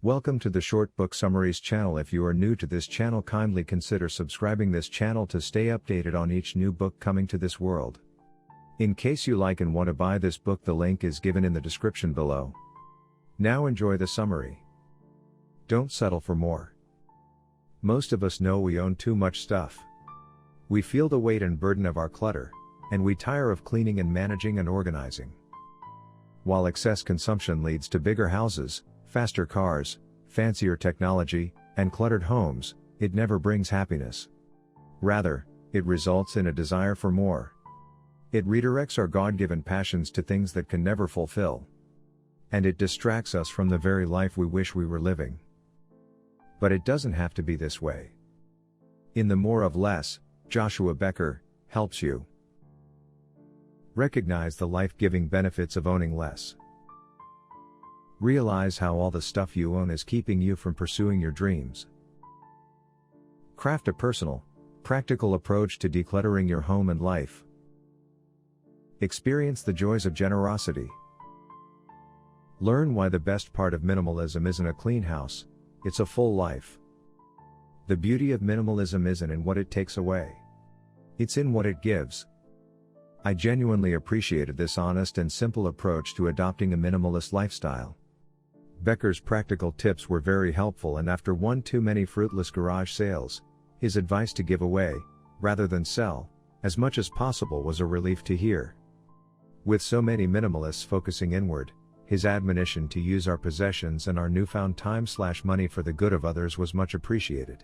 Welcome to the Short Book Summaries channel. If you are new to this channel, kindly consider subscribing this channel to stay updated on each new book coming to this world. In case you like and want to buy this book, the link is given in the description below. Now enjoy the summary. Don't settle for more. Most of us know we own too much stuff. We feel the weight and burden of our clutter, and we tire of cleaning and managing and organizing. While excess consumption leads to bigger houses, faster cars, fancier technology, and cluttered homes, it never brings happiness. Rather, it results in a desire for more. It redirects our God-given passions to things that can never fulfill. And it distracts us from the very life we wish we were living. But it doesn't have to be this way. In The More of Less, Joshua Becker helps you recognize the life-giving benefits of owning less. Realize how all the stuff you own is keeping you from pursuing your dreams. Craft a personal, practical approach to decluttering your home and life. Experience the joys of generosity. Learn why the best part of minimalism isn't a clean house, it's a full life. The beauty of minimalism isn't in what it takes away. It's in what it gives. I genuinely appreciated this honest and simple approach to adopting a minimalist lifestyle. Becker's practical tips were very helpful, and after one too many fruitless garage sales, his advice to give away, rather than sell, as much as possible was a relief to hear. With so many minimalists focusing inward, his admonition to use our possessions and our newfound time/money for the good of others was much appreciated.